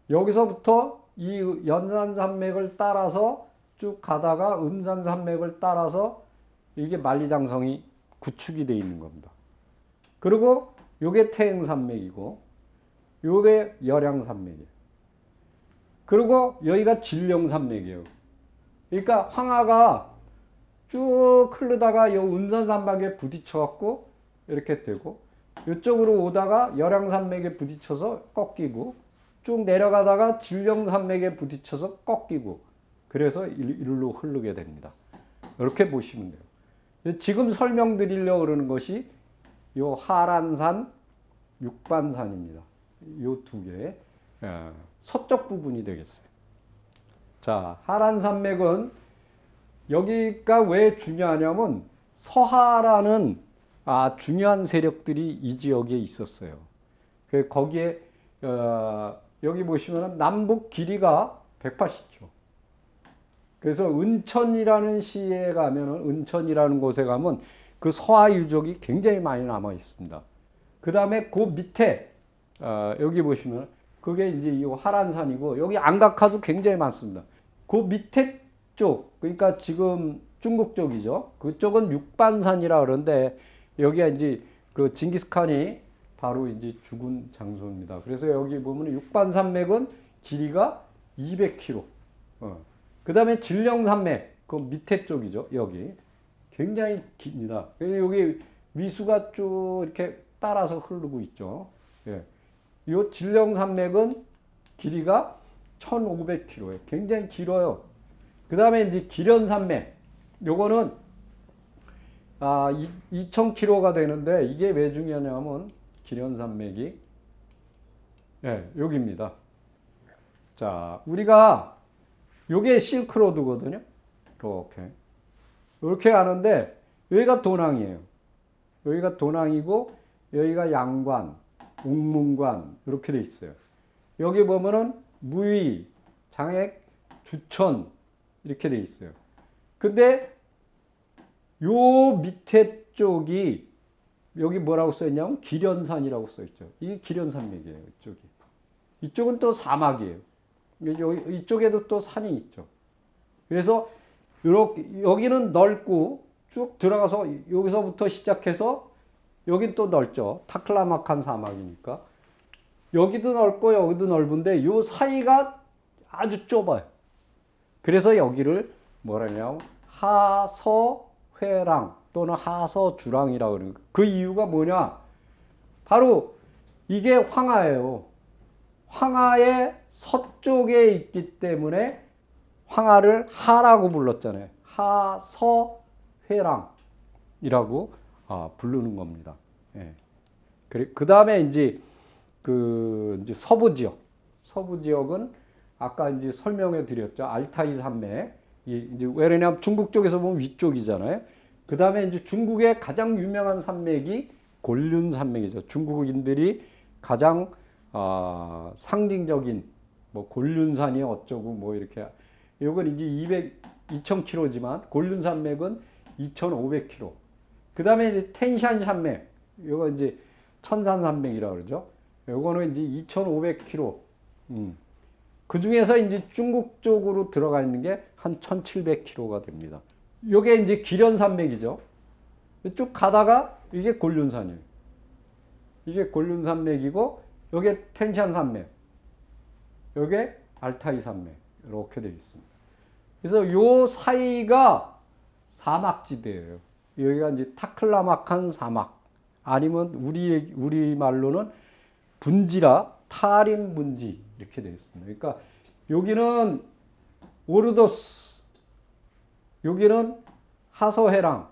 여기서부터 이 연산산맥을 따라서 쭉 가다가 은산산맥을 따라서 이게 만리장성이 구축이 되어 있는 겁니다. 그리고 요게 태행산맥이고 요게 열양산맥이에요. 그리고 여기가 진령산맥이에요. 그러니까 황하가 쭉 흐르다가 요 은산산맥에 부딪혀갖고 이렇게 되고 이쪽으로 오다가 열양산맥에 부딪혀서 꺾이고 쭉 내려가다가 진령산맥에 부딪혀서 꺾이고 그래서 이리로 흐르게 됩니다. 이렇게 보시면 돼요. 지금 설명드리려고 그러는 것이 요 하란산, 육반산입니다. 요 두 개. 서쪽 부분이 되겠어요. 자, 하란산맥은 여기가 왜 중요하냐면 서하라는 중요한 세력들이 이 지역에 있었어요. 거기에 여기 보시면 남북 길이가 180km. 그래서 은천이라는 시에 가면은 은천이라는 곳에 가면 그 서하 유적이 굉장히 많이 남아 있습니다. 그 다음에 그 밑에 여기 보시면 그게 이제 이 하란산이고 여기 안각화도 굉장히 많습니다. 그 밑에 쪽 그러니까 지금 중국 쪽이죠. 그쪽은 육반산이라 그러는데 여기가 이제 그 징기스칸이 바로 이제 죽은 장소입니다. 그래서 여기 보면 육반산맥은 길이가 200km. 그 다음에 진령산맥 그 밑에 쪽이죠. 여기 굉장히 깁니다. 여기 위수가 쭉 이렇게 따라서 흐르고 있죠. 예. 이 진령산맥은 길이가 1500km예요. 굉장히 길어요. 그 다음에 이제 기련산맥. 요거는 2000km가 되는데 이게 왜 중요하냐면 기련산맥이 여기입니다. 자, 우리가 요게 실크로드거든요. 이렇게 가는데 여기가 도낭이에요. 여기가 도낭이고 여기가 양관, 옥문관 이렇게 돼 있어요. 여기 보면은 무의, 장액, 주천 이렇게 돼 있어요. 근데 요 밑에 쪽이 여기 뭐라고 써 있냐면 기련산이라고 써 있죠. 이게 기련산맥이에요. 이쪽이. 이쪽은 또 사막이에요. 이쪽에도 또 산이 있죠. 그래서 이렇게 여기는 넓고 쭉 들어가서 여기서부터 시작해서 여긴 또 넓죠. 타클라마칸 사막이니까. 여기도 넓고 여기도 넓은데 요 사이가 아주 좁아요. 그래서 여기를 뭐라냐면 하서회랑 또는 하서주랑이라고 그러는 거예요. 그 이유가 뭐냐? 바로 이게 황하예요. 황하의 서쪽에 있기 때문에 황하를 하라고 불렀잖아요. 하서회랑이라고 부르는 겁니다. 예. 그 다음에 이제 이제 서부 지역은 아까 이제 설명해 드렸죠. 알타이 산맥. 이제 왜냐면 중국 쪽에서 보면 위쪽이잖아요. 그 다음에 이제 중국의 가장 유명한 산맥이 곤륜 산맥이죠. 중국인들이 가장 상징적인 뭐 곤륜산이 어쩌고 뭐 이렇게 이건 이제 2000km지만 곤륜 산맥은 2500km. 그 다음에 이제 텐샨 산맥, 이거 이제 천산 산맥이라고 그러죠. 요거는 이제 2500km. 그 중에서 이제 중국 쪽으로 들어가 있는 게 한 1700km가 됩니다. 요게 이제 기련산맥이죠. 쭉 가다가 이게 곤륜산이에요. 이게 곤륜산맥이고, 요게 텐샨 산맥, 요게 알타이 산맥, 이렇게 되어 있습니다. 그래서 요 사이가 사막지대예요. 여기가 이제 타클라마칸 사막, 아니면 우리 말로는 분지라, 타림 분지, 이렇게 되어 있습니다. 그러니까 여기는 오르도스, 여기는 하서해랑,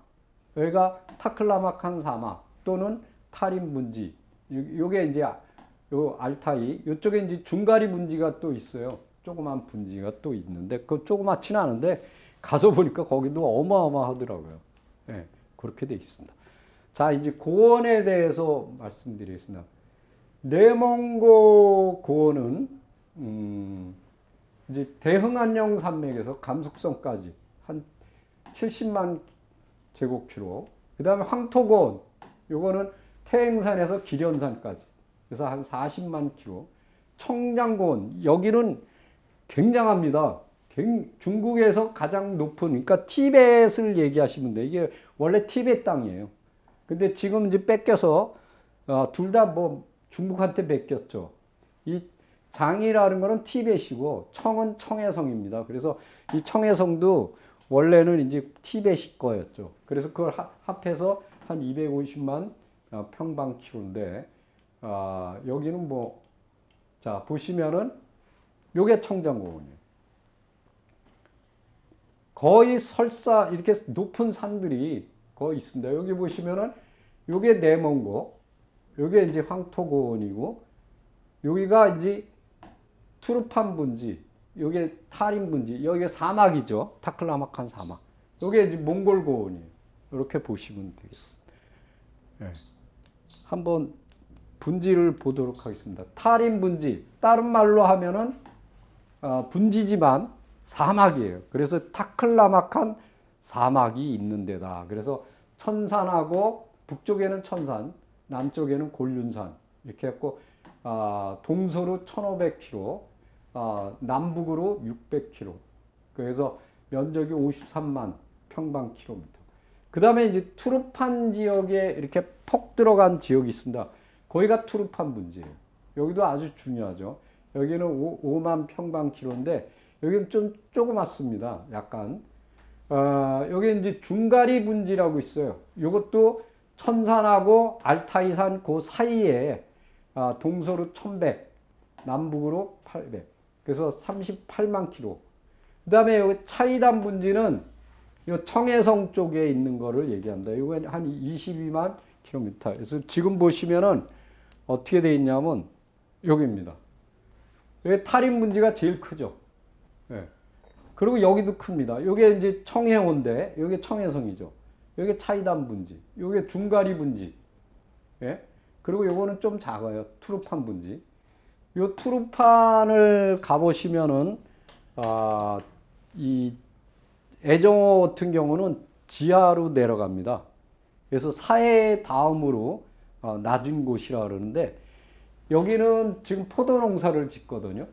여기가 타클라마칸 사막 또는 타림 분지. 요게 이제 요 알타이. 요쪽에 이제 중가리 분지가 또 있어요. 조그만 분지가 또 있는데 그 조그맣지는 않은데 가서 보니까 거기도 어마어마하더라고요. 예, 그렇게 돼 있습니다. 자, 이제 고원에 대해서 말씀드리겠습니다. 내몽고 고원은 이제 대흥안녕 산맥에서 감숙성까지 한 70만 제곱킬로. 그 다음에 황토고원, 요거는 태행산에서 기련산까지. 그래서 한 40만 킬로. 청장고원, 여기는 굉장합니다. 중국에서 가장 높은, 그러니까 티벳을 얘기하시면 돼요. 이게 원래 티벳 땅이에요. 근데 지금 이제 뺏겨서, 둘 다 뭐 중국한테 뺏겼죠. 이 장이라는 거는 티벳이고, 청은 청해성입니다. 그래서 이 청해성도 원래는 이제 티벳이 거였죠. 그래서 그걸 합해서 한 250만 평방킬로인데, 여기는 뭐, 자, 보시면은, 요게 청장고원이에요. 거의 설사, 이렇게 높은 산들이 거의 있습니다. 여기 보시면은, 요게 내몽고, 요게 이제 황토고원이고, 여기가 이제 투르판 분지, 요게 타림 분지, 여기가 사막이죠. 타클라마칸 사막. 요게 이제 몽골 고원이에요. 이렇게 보시면 되겠습니다. 네. 한번 분지를 보도록 하겠습니다. 타림 분지, 다른 말로 하면은 분지지만 사막이에요. 그래서 타클라마칸 사막이 있는 데다. 그래서 천산하고 북쪽에는 천산, 남쪽에는 곤륜산 이렇게 했고 동서로 1,500km, 남북으로 600km. 그래서 면적이 53만 평방킬로미터. 그 다음에 이제 투르판 지역에 이렇게 폭 들어간 지역이 있습니다. 거기가 투르판 분지예요. 여기도 아주 중요하죠. 여기는 5만 평방킬로인데 여기는 좀 조그맣습니다. 약간. 여기 이제 중가리 분지라고 있어요. 이것도 천산하고 알타이산 그 사이에 동서로 1100, 남북으로 800. 그래서 38만 킬로. 그 다음에 여기 차이단 분지는 이 청해성 쪽에 있는 거를 얘기합니다. 이건 한 22만 킬로미터. 그래서 지금 보시면은 어떻게 돼 있냐면 여기입니다. 여기 타림 분지가 제일 크죠. 예. 그리고 여기도 큽니다. 여기 이제 청해원대, 여기 청해성이죠. 여기 차이단 분지, 여기 중가리 분지. 예. 그리고 요거는 좀 작아요. 투르판 분지. 요 투르판을 가보시면은, 이 애정호 같은 경우는 지하로 내려갑니다. 그래서 사해 다음으로 낮은 곳이라 그러는데 여기는 지금 포도 농사를 짓거든요.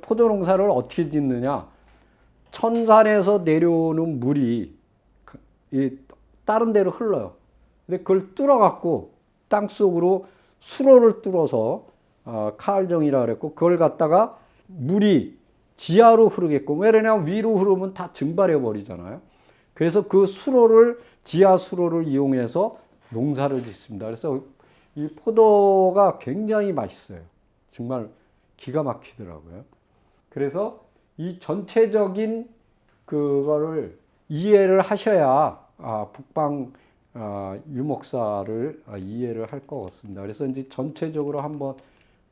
포도 농사를 어떻게 짓느냐? 천산에서 내려오는 물이 다른 데로 흘러요. 근데 그걸 뚫어갖고 땅속으로 수로를 뚫어서 카알정이라 그랬고 그걸 갖다가 물이 지하로 흐르게끔, 왜냐하면 위로 흐르면 다 증발해 버리잖아요. 그래서 그 수로를, 지하 수로를 이용해서 농사를 짓습니다. 그래서 이 포도가 굉장히 맛있어요. 정말 기가 막히더라고요. 그래서 이 전체적인 그거를 이해를 하셔야 북방 유목사를 이해를 할 것 같습니다. 그래서 이제 전체적으로 한번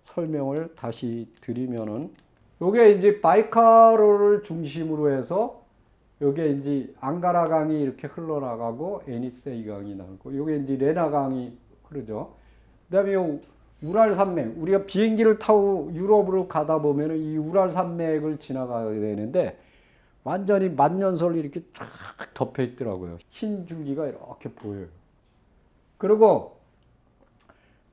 설명을 다시 드리면은, 요게 이제 바이카로를 중심으로 해서 요게 이제 앙가라 강이 이렇게 흘러나가고 에니세이 강이 나오고, 요게 이제 레나 강이 흐르죠. 그다음에 요 우랄 산맥, 우리가 비행기를 타고 유럽으로 가다 보면은 이 우랄 산맥을 지나가야 되는데 완전히 만년설 이렇게 쫙 덮여 있더라고요. 흰 줄기가 이렇게 보여요. 그리고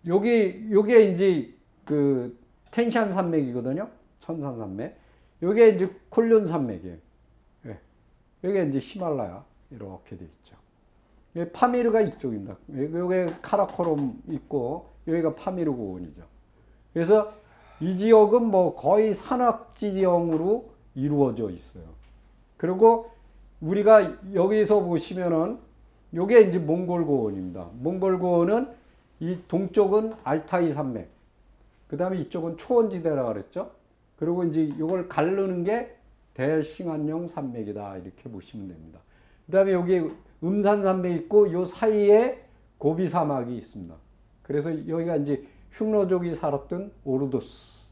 요게 이제 그 텐샨 산맥이거든요. 천산 산맥. 요게 이제 콜륜 산맥이에요. 예. 요게 이제 히말라야 이렇게 돼 있죠. 파미르가 이쪽입니다. 요게 카라코롬 있고 여기가 파미르 고원이죠. 그래서 이 지역은 뭐 거의 산악지형으로 이루어져 있어요. 그리고 우리가 여기서 보시면은 요게 이제 몽골 고원입니다. 몽골 고원은 이 동쪽은 알타이 산맥, 그 다음에 이쪽은 초원지대라 그랬죠. 그리고 이제 요걸 가르는 게 대싱안령 산맥이다 이렇게 보시면 됩니다. 그 다음에 여기 음산산맥이 있고 요 사이에 고비 사막이 있습니다. 그래서 여기가 이제 흉노족이 살았던 오르도스.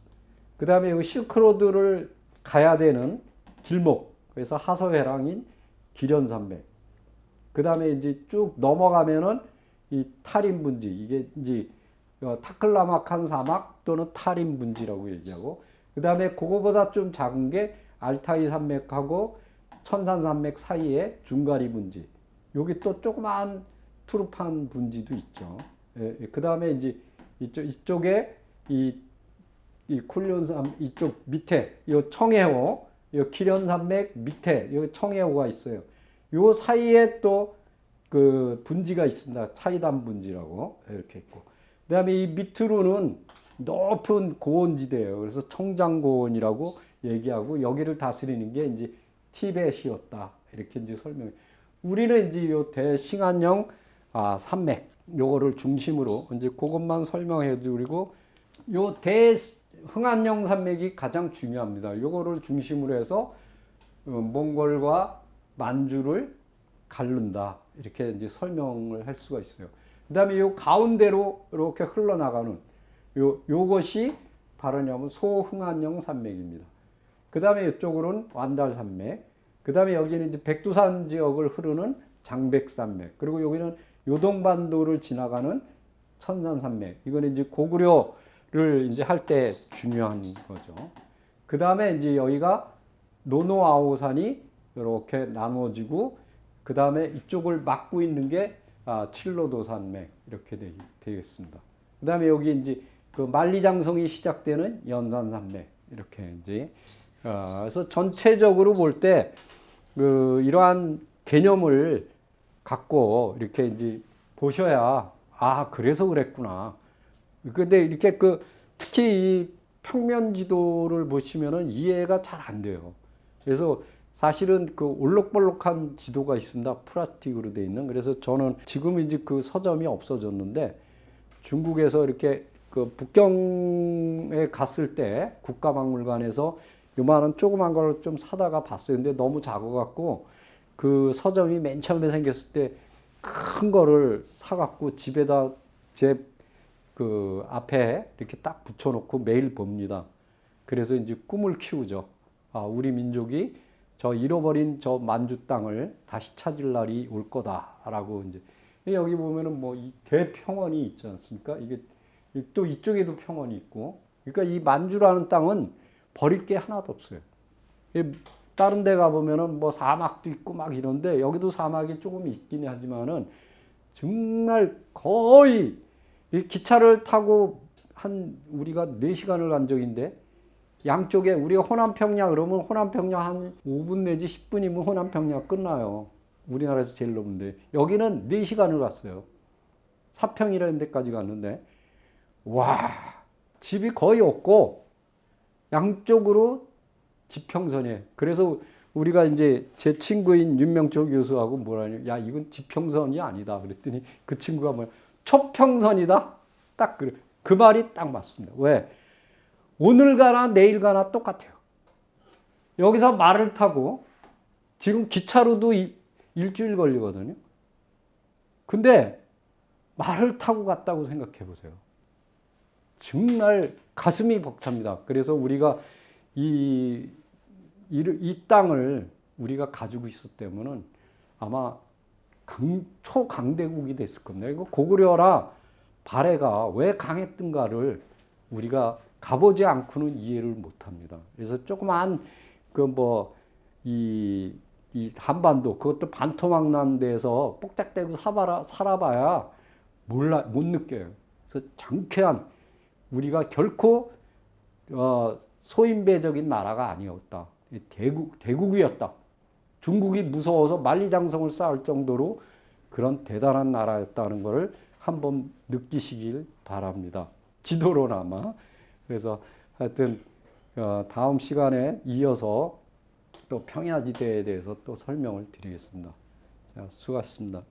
그 다음에 여기 실크로드를 가야 되는 길목. 그래서 하서회랑인 기련산맥. 그 다음에 이제 쭉 넘어가면은 이 타림 분지. 이게 이제 타클라마칸 사막 또는 타림 분지라고 얘기하고. 그 다음에 그거보다 좀 작은 게 알타이 산맥하고 천산 산맥 사이에 중가리 분지. 여기 또 조그만 투르판 분지도 있죠. 예, 그 다음에 이제 이쪽에 이 쿨륜산 이쪽 밑에 요 청해호, 요 기련산맥 밑에 요 청해호가 있어요. 요 사이에 또 그 분지가 있습니다. 차이단 분지라고 이렇게 있고. 그다음에 이 밑으로는 높은 고원지대예요. 그래서 청장고원이라고 얘기하고 여기를 다스리는 게 이제 티벳이었다. 이렇게 이제 설명. 우리는 이제 요 대싱안령 산맥 요거를 중심으로 이제 그것만 설명해 드리고 요 대흥안령 산맥이 가장 중요합니다. 요거를 중심으로 해서 몽골과 만주를 가른다. 이렇게 이제 설명을 할 수가 있어요. 그다음에 요 가운데로 이렇게 흘러나가는 요것이 바로냐면 소흥안령 산맥입니다. 그다음에 이쪽으로는 완달산맥. 그다음에 여기는 이제 백두산 지역을 흐르는 장백산맥. 그리고 여기는 요동반도를 지나가는 천산산맥. 이거는 이제 고구려를 이제 할 때 중요한 거죠. 그다음에 이제 여기가 노노아오산이 이렇게 나눠지고 그다음에 이쪽을 막고 있는 게 칠로도산맥 이렇게 되겠습니다. 그다음에 여기 이제 그 만리장성이 시작되는 연산산맥 이렇게 이제 그래서 전체적으로 볼 때 그 이러한 개념을 갖고 이렇게 이제 보셔야 그래서 그랬구나. 근데 이렇게 그 특히 이 평면 지도를 보시면은 이해가 잘 안 돼요. 그래서 사실은 그 올록볼록한 지도가 있습니다. 플라스틱으로 돼 있는. 그래서 저는 지금 이제 그 서점이 없어졌는데 중국에서 이렇게 그 북경에 갔을 때 국가박물관에서 요만한 조그만 걸 좀 사다가 봤어요. 근데 너무 작아갖고 그 서점이 맨 처음에 생겼을 때 큰 거를 사갖고 집에다 제 그 앞에 이렇게 딱 붙여놓고 매일 봅니다. 그래서 이제 꿈을 키우죠. 우리 민족이 저 잃어버린 저 만주 땅을 다시 찾을 날이 올 거다라고 이제 여기 보면은 뭐 이 대평원이 있지 않습니까? 이게 또 이쪽에도 평원이 있고, 그러니까 이 만주라는 땅은 버릴 게 하나도 없어요. 다른 데 가보면은 뭐 사막도 있고 막 이런데 여기도 사막이 조금 있긴 하지만은 정말 거의 이 기차를 타고 우리가 4시간을 간 적인데 양쪽에 우리가 호남평야 그러면 호남평야 한 5분 내지 10분이면 호남평야 끝나요. 우리나라에서 제일 높은데 여기는 4시간을 갔어요. 사평이라는 데까지 갔는데 와 집이 거의 없고 양쪽으로 지평선이에요. 그래서 우리가 이제 제 친구인 윤명철 교수하고 뭐라냐, 야 이건 지평선이 아니다 그랬더니 그 친구가 뭐야, 초평선이다. 딱 그래. 그 말이 딱 맞습니다. 왜? 오늘 가나 내일 가나 똑같아요. 여기서 말을 타고 지금 기차로도 일주일 걸리거든요. 근데 말을 타고 갔다고 생각해 보세요. 정말 가슴이 벅찹니다. 그래서 우리가 이 땅을 우리가 가지고 있었다면은 아마 초강대국이 됐을 겁니다. 이거 고구려라 발해가 왜 강했던가를 우리가 가보지 않고는 이해를 못합니다. 그래서 조그만 이 한반도 그것도 반토막 난 데서 뽁짝대고 살아봐야 못 느껴요. 그래서 장쾌한 우리가 결코 소인배적인 나라가 아니었다. 대국이었다. 중국이 무서워서 만리장성을 쌓을 정도로 그런 대단한 나라였다는 것을 한번 느끼시길 바랍니다. 지도로나마. 그래서 하여튼 다음 시간에 이어서 또 평야지대에 대해서 또 설명을 드리겠습니다. 자, 수고하셨습니다.